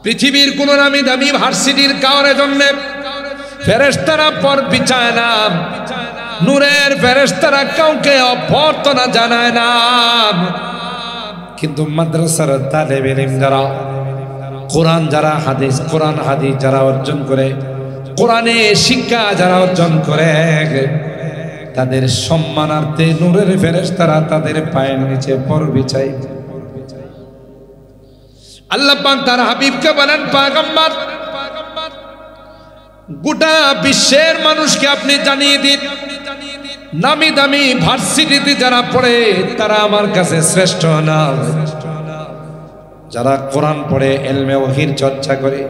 পৃথিবীর কোন নামি দামি ভার্সিটির কারণে জন্য ফেরেশতারা পর বিছায় না, নূরের ফেরেশতারা কাউকে অভ্যর্থনা জানায় না। কিন্তু মাদ্রাসার তালেবে ইলম যারা, কোরআন যারা, হাদিস, কোরআন হাদিস যারা অর্জন করে, কোরআনে শিক্ষা যারা অর্জন করে, তাদের সম্মানার্থে নূরের ফেরেশতারা তাদের পায়ের নিচে পর বিছায়। আল্লাহ পাক তার হাবিবকে বলেন, পয়গম্বর, গোটা বিশ্বের মানুষকে আপনি জানিয়ে দিন, নামি দামি ভার্সিটিতে যারা পড়ে তারা আমার কাছে শ্রেষ্ঠ না। যারা কোরআন পড়ে, ইলমে ওহীর চর্চা করে,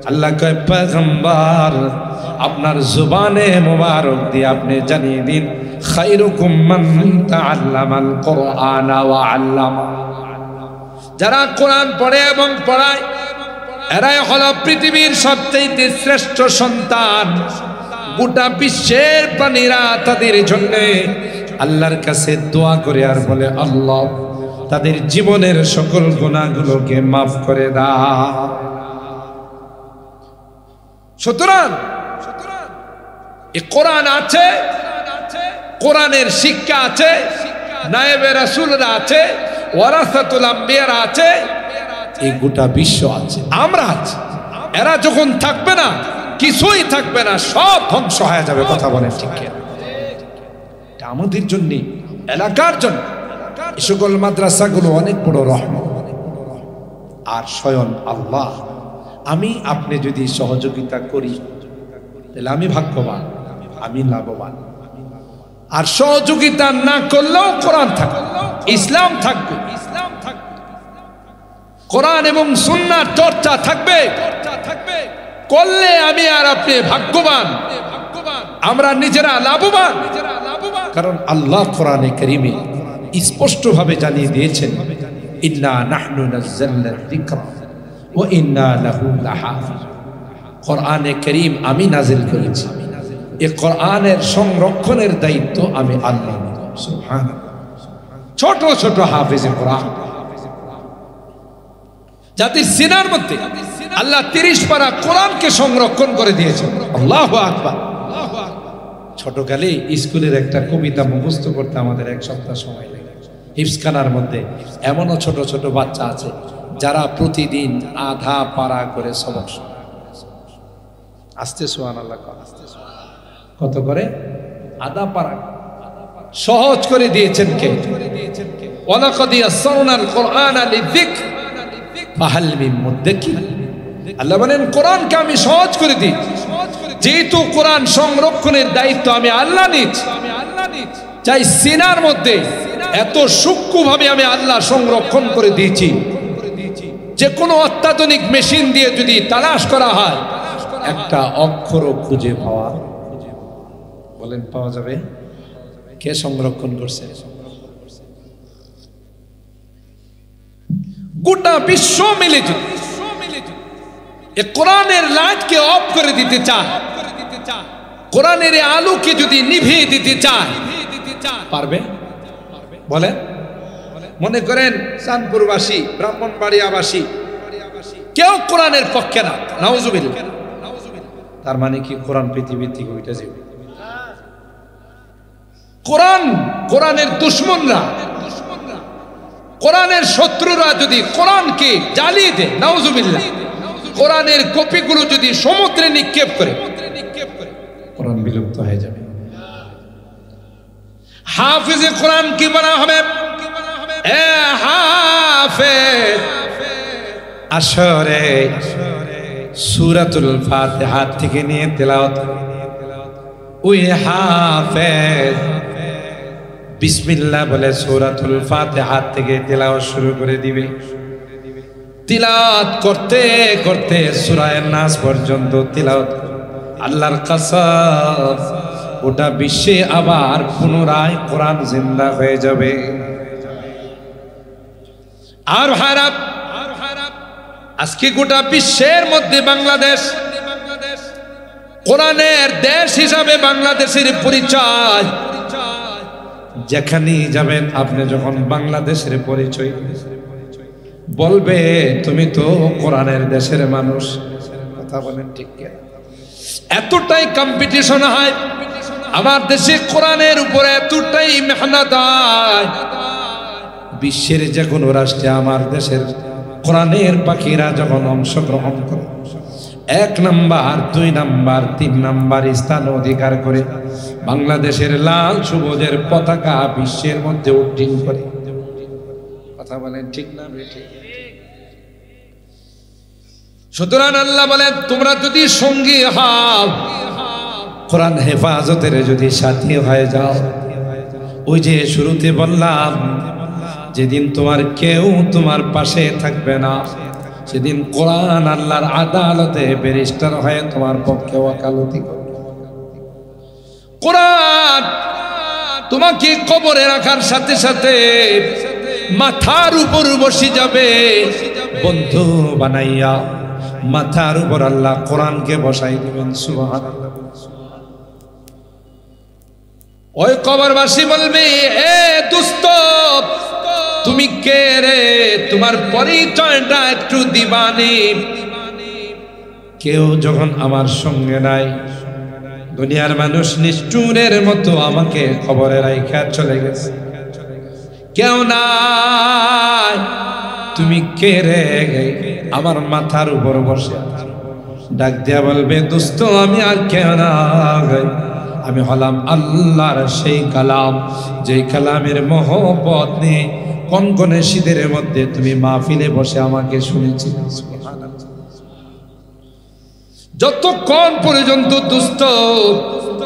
আল্লাহ কয় পয়গম্বর আপনার জুবানে মুবারক দিয়ে আপনি জানিয়ে দিন, খায়রুকুম মান তাআল্লামাল কুরআনা ওয়া আল্লামা। যারা কোরআন পড়ে এবং পড়ায়, এরাই হলো পৃথিবীর সবচেয়ে শ্রেষ্ঠ সন্তান। গোটা বিশ্বের প্রাণীরা তাদের জন্য আল্লাহর কাছে দোয়া করে আর বলে, আল্লাহ তাদের জীবনের সকল গুনাহগুলোকে মাফ করে দাও। সুতরাং এই কোরআন আছে, কোরআনের শিক্ষা আছে, নায়েবে রাসূলরা আছে, ওয়ারাসাতুল আম্বিয়ারা আছে, এই গোটা বিশ্ব আছে, আমরা আছি। এরা যখন থাকবে না, কিছুই থাকবে না, সব ধ্বংস হয়ে যাবে। কথা বলেন ঠিক কিনা? এটা আমাদের জন্য, এলাকার জন্য এই সকল মাদ্রাসাগুলো অনেক বড় রহমত। আর স্বয়ং আল্লাহ, আমি আপনি যদি সহযোগিতা করি তাহলে আমি ভাগ্যবান, আমি লাভবান। আর সহযোগিতা না করলেও কোরআন থাকবে, ইসলাম থাকবে, কোরআন এবং সুন্নাহর চর্চা থাকবে। করলে আমি আর আপনি ভাগ্যবান, আমরা নিজেরা লাভবান। কারণ আল্লাহ কোরআনে কারীমে স্পষ্টভাবে জানিয়ে দিয়েছেন, ইন্না নাহনু নাযালনা যিকরা ওয়া ইন্না লাহু লাহাফিজ। কোরআনে কারীম আমি নাজিল করেছি, এই কোরআনের সংরক্ষণের দায়িত্ব আমি আল্লাহ নিব। সুবহানাল্লাহ। ছোট ছোট হাফেজে কোরআন জাতির সিনার মধ্যে আল্লাহ 30 পারা কোরআনকে সংরক্ষণ করে দিয়েছেন। আল্লাহু আকবার। ছোটকালে স্কুলের একটা কবিতা মুখস্থ করতে আমাদের 1 সপ্তাহ সময় লাগে। হিফজখানার মধ্যে এমনও ছোট ছোট বাচ্চা আছে যারা প্রতিদিন আধা পারা করে সবক শোনে। আস্তে সুবহানাল্লাহ। কত করে? আধা পারা। সহজ করে দিয়েছেন কে? ওয়ালাকাদ ইয়াসসারনাল কুরআনা লিযিকর ফাহাল মিন মুদ্দাকির। আল্লাহ বলেন কোরআনকে আমি সহজ করে দিই। যেহেতু কোরআন সংরক্ষণের দায়িত্ব আমি আল্লাহ নিচ্ছি, চাই সিনার মধ্যে এত সূক্ষ্মভাবে আমি আল্লাহ সংরক্ষণ করে দিয়েছি যে কোনো অত্যাধুনিক মেশিন দিয়ে যদি তালাশ করা হয় একটা অক্ষরও খুঁজে পাওয়া, বলেন পাওয়া যাবে? কে সংরক্ষণ করছে? গোটা বিশ্ব মিলে যদি এই কোরআনের লাইটকে অফ করে দিতে চায়, কোরআনের আলোকে যদি নিভিয়ে দিতে চায়, পারবে? বলেন। মনে করেন চাঁদপুরবাসী, ব্রাহ্মণবাড়িয়াবাসী কেউ কোরআনের পক্ষে না, নাউজুবিল্লাহ। তার মানে কি কোরআন পৃথিবীর থেকে উঠে যাবে? কোরআনের দুশমনরা, কোরআনের শত্রুরা যদি কোরআনকে জ্বালিয়ে দেয়, নাউজুবিল্লাহ, কোরআনের কপিগুলো যদি সমুদ্রে নিক্ষেপ করে, কোরআন বিলুপ্ত হয়ে যাবে। হাফিজে কোরআন কি বানা হবে? এ হাফেজ, আসরে সূরাতুল ফাতিহা থেকে নিয়ে তেলাওয়াত। ওই হাফেজ বিসমিল্লাহ বলে সূরাতুল ফাতিহা থেকে তেলাওয়াত শুরু করে দিবে। তিলাওয়াত করতে করতে সূরা নাস পর্যন্ত তিলাওয়াত, আল্লাহর কসম গোটা বিশ্বে আবার পুনরায় কোরআন জিন্দা হয়ে যাবে। আর ভারত আজকে গোটা বিশ্বের মধ্যে বাংলাদেশ কোরআনের দেশ হিসাবে বাংলাদেশের পরিচয়। যেখানেই যাবেন আপনি যখন বাংলাদেশের পরিচয় বলবে, তুমি তো কোরআনের দেশের মানুষ। কথা বলেন ঠিক কি? এতটাই কম্পিটিশন হয় আমার দেশে, কোরআনের উপরে এতটাই মেহনত হয়, বিশ্বের যে কোনো রাষ্ট্রে আমার দেশের কোরআনের পাখিরা যখন অংশগ্রহণ করে 1 নাম্বার 2 নাম্বার 3 নাম্বার স্থান অধিকার করে বাংলাদেশের লাল সবুজের পতাকা বিশ্বের মধ্যে উড্ডীন করে। কথা বলেন ঠিক না? সুতরাং আল্লাহ বলেন তোমরা যদি সঙ্গী হও, কোরআন হেফাজতের যদি সাথী হয়ে যাও, ওই যে শুরুতে বললাম যেদিন তোমার কেউ তোমার পাশে থাকবে না, সেদিন কোরআন আল্লাহর আদালতে ব্যারিস্টার হয়ে তোমার পক্ষে ওয়াকালতি করবে। কোরআন তোমাকে কবরে রাখার সাথে সাথে মাথার উপর বসে যাবে বন্ধু বানাইয়া, মাথার উপর আল্লাহ কোরআনকে বসাই দিবেন। সুবহানাল্লাহ। ওই কবরবাসী বলবে, এ দোস্ত তুমি কে রে, তোমার পরিচয়টা একটু দিবানি। কেউ যখন আমার সঙ্গে নাই, দুনিয়ার মানুষ নিষ্ঠুরের মতো আমাকে খবরে রাইখা চলে গেছে। কেউ নাই। তুমি কে রে? আমার মাথার উপর বসে ডাক দিয়া বলবে, দোস্ত আমি আর কেউ নাই, আমি হলাম আল্লাহর সেই কালাম, যেই কালামের মহব্বত নিয়ে কনকনে শীতের মধ্যে তুমি মাহফিলে বসে আমাকে শুনেছিলে। যতক্ষণ পর্যন্ত দোস্ত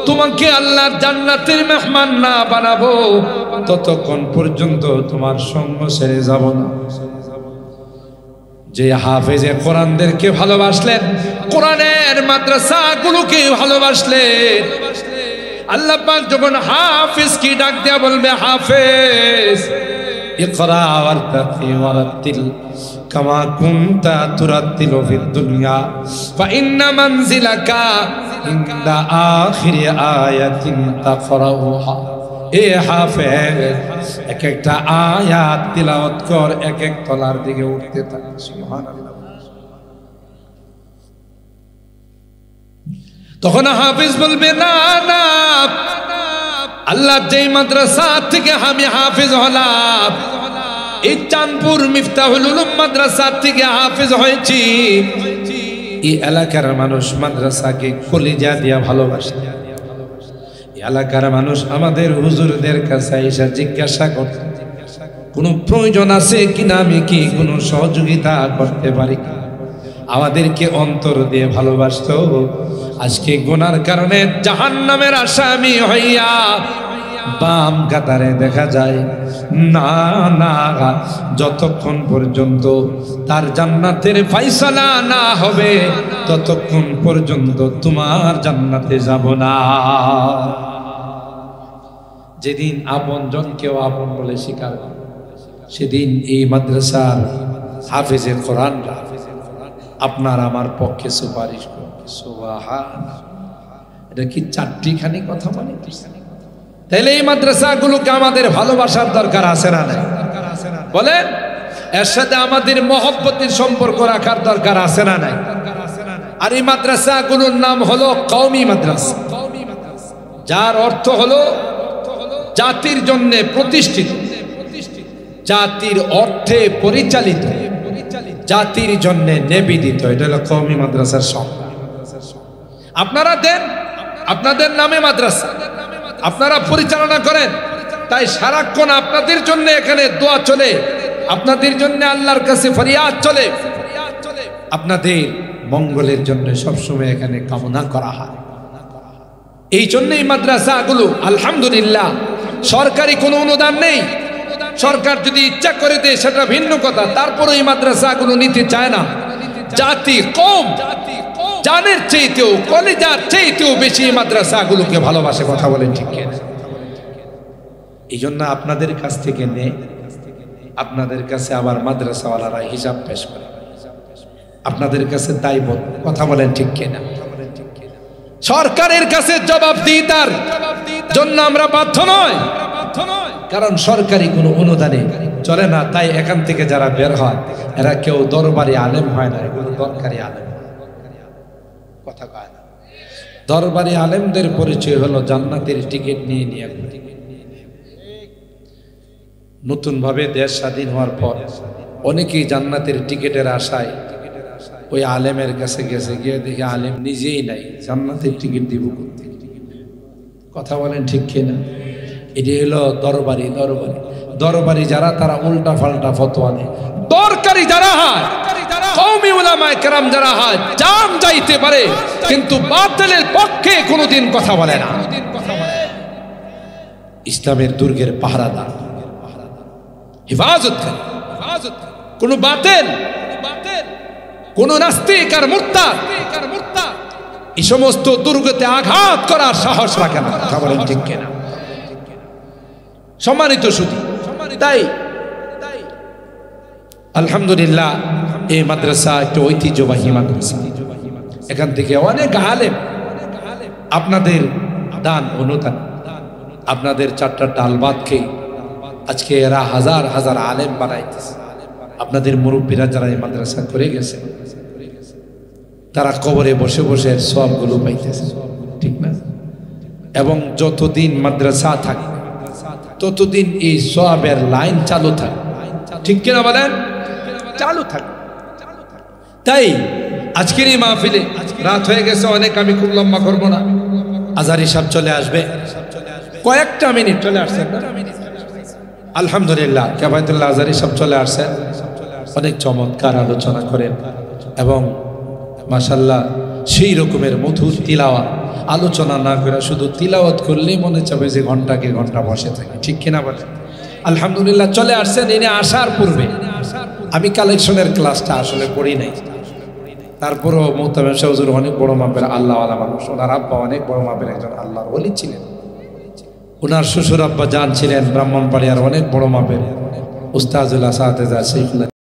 তোমাকে আল্লাহর জান্নাতের মেহমান না বানাবো, ততক্ষণ পর্যন্ত তোমার সঙ্গ ছেড়ে যাব না। যে হাফেজে কোরআনদেরকে ভালোবাসলেন, কোরআনের মাদ্রাসাগুলোকে ভালোবাসলেন, আল্লাহ পাক যখন হাফেজ কি ডাক দেয়া বলবে, হাফেজ ইকরা ওয়ারতাকি ওয়ারাতিল কামা কুনতা তুরাতিলু ফিদ দুনিয়া ফাইন্না মানজিলাকা ইনদা আখিরি আয়াতিন তাকরাউহা। এ হাফেজ এক একটা আয়াত তিলাওয়াত কর, এক এক তলার দিকে উঠতে থাকে। সুবহানাল্লাহ। তখন হাফেজ বলবে, না না, আল্লাহ যেই মাদ্রাসা থেকে আমি হাফেজ হলাম, এই চাঁদপুর মিফতাহুল উলুম মাদ্রাসা থেকে হাফেজ হয়েছি, এই এলাকার মানুষ মাদ্রাসাকে কলিজা দিয়া ভালোবাসে। এই এলাকার মানুষ আমাদের হুজুরদের কাছে এসে জিজ্ঞাসা করত, কোনো প্রয়োজন আছে কিনা, আমি কি কোনো সহযোগিতা করতে পারি, আমাদেরকে অন্তর দিয়ে ভালোবাসত। আজকে গুনার কারণে জাহান্নামের আসামি হইয়া বাম কাতারে দেখা যায়। না না, যতক্ষণ পর্যন্ত তার জান্নাতের ফায়সালা না হবে, ততক্ষণ পর্যন্ত তোমার জান্নাতে যাব না। যেদিন আপন জনকেও আপন বলে স্বীকার করবে, সেদিন এই মাদ্রাসার হাফেজে কোরআনরা আপনার আমার পক্ষে সুপারিশ করবে। সুবহানাল্লাহ। এটা কি চারটিখানি কথা বলে? তাহলে এই মাদ্রাসাগুলোকে আমাদের ভালোবাসার দরকার আছে না নাই? বলেন, এর সাথে আমাদের মহব্বতের সম্পর্ক রাখার দরকার আছে না নাই? আর এই মাদ্রাসাগুলোর নাম হলো কওমি মাদ্রাসা, যার অর্থ হলো জাতির জন্য প্রতিষ্ঠিত, জাতির অর্থে পরিচালিত, জাতির জন্য নিবেদিত। এটা হলো কওমি মাদ্রাসার সংজ্ঞা। আপনারা দেন, আপনাদের নামে মাদ্রাসা, আপনারা পরিচালনা করেন, তাই সারাক্ষণ আপনাদের জন্য এখানে দোয়া চলে, আপনাদের জন্য আল্লাহর কাছে ফরিয়াদ চলে, আপনাদের মঙ্গলের জন্য সবসময় এখানে কামনা করা হয়। এই জন্যই মাদ্রাসাগুলো আলহামদুলিল্লাহ, সরকারি কোনো অনুদান নেই। সরকার যদি ইচ্ছা করে দেয় সেটা ভিন্ন কথা, তারপরে এই মাদ্রাসাগুলো নিতে চায় না। জাতি কম জানের চাইতেও, কলেজার চাইতেও বেশি মাদ্রাসাগুলোকে ভালোবাসে। কথা বলেন ঠিক কিনা? এই জন্য আপনাদের কাছ থেকে নেই, আপনাদের কাছে আবার মাদ্রাসাওয়ালারা হিসাব পেশ করে, আপনাদের কাছে দায়বদ্ধ। কথা বলেন ঠিক কিনা? সরকারের কাছে জবাবদিহিতার জন্য আমরা বাধ্য নয়, কারণ সরকারি কোনো অনুদানে চলে না। তাই এখান থেকে যারা বের হয়, এরা কেউ দরবারি আলেম হয় না, এগুলো দরকারি আলেম। কথা কয় না। দরবারি আলেমদের পরিচয় হলো জান্নাতের টিকিট নিয়ে নিয়ে। নতুন ভাবে দেশ স্বাধীন হওয়ার পর অনেকেই জান্নাতের টিকিটের আশায় ওই আলেমের কাছে গেছে, গিয়ে দেখে আলেম নিজেই নাই, জান্নাতের টিকিট দিব করতে। কথা বলেন ঠিক কিনা? এটি হলো দরবারি। দরবারি যারা, তারা উল্টা পাল্টা ফতোয়া দেয়। দরকারি যারা হয়, কওমি উলামায়ে কেরাম যারা হয়, জান যাইতে পারে কিন্তু বাতিলের পক্ষে কোনোদিন কথা বলে না। ইসলামের দুর্গের পাহারাদার, হেফাজত করে। কোন বাতিল, কোন নাস্তিক আর মুরতাদ এই সমস্ত দুর্গতে আঘাত করার সাহস রাখে না। কথা বলেন ঠিক কিনা? সম্মানিত সুধী, তাই আলহামদুলিল্লাহ এই মাদ্রাসা একটা ঐতিহ্যবাহী মাদ্রাসা। এখান থেকে অনেক আলেম আপনাদের দান অনুদান, আপনাদের চারটা ডাল ভাত খেয়ে আজকে এরা হাজার হাজার আলেম বানাইতেছে। আপনাদের মুরব্বীরা যারা এই মাদ্রাসা করে গেছে, তারা কবরে বসে বসে সবগুলো পাইতেছে, ঠিক না? এবং যতদিন মাদ্রাসা থাকে ততদিন এই সওয়াবের লাইন চালু থাকে। ঠিক কিনা বলেন? চালু থাকে। তাই আজকের এই মাহফিলে রাত হয়ে গেছে অনেক, আমি খুব লম্বা করব না। আজহারী সাহেব চলে আসবে, কয়েকটা মিনিট চলে আসছেন না? আলহামদুলিল্লাহ, কেফায়েতুল্লাহ আজহারী সাহেব চলে আসছেন। অনেক চমৎকার আলোচনা করেন এবং মাশাআল্লাহ সেই রকমের মধুর তিলাওয়াত। আলোচনা না করে শুধু তিলাওয়াত করলেই মনে চাবে যে ঘন্টাকে ঘন্টা বসে থাকে। ঠিক কিনা বলে? আলহামদুলিল্লাহ চলে আসছেন। এনে আসার পূর্বে আমি কালেকশনের ক্লাসটা আসলে পড়ি নাই, তারপরও মুহতামিম শাহ হুজুর অনেক বড় মাপের আল্লাহওয়ালা মানুষ। ওনার আব্বা অনেক বড় মাপের একজন আল্লাহর ওলি ছিলেন। ওনার শ্বশুর আব্বা জান ছিলেন ব্রাহ্মণবাড়িয়ার অনেক বড় মাপের উস্তাজুল্লাহ সাহাতেজা শেখুল্লাহ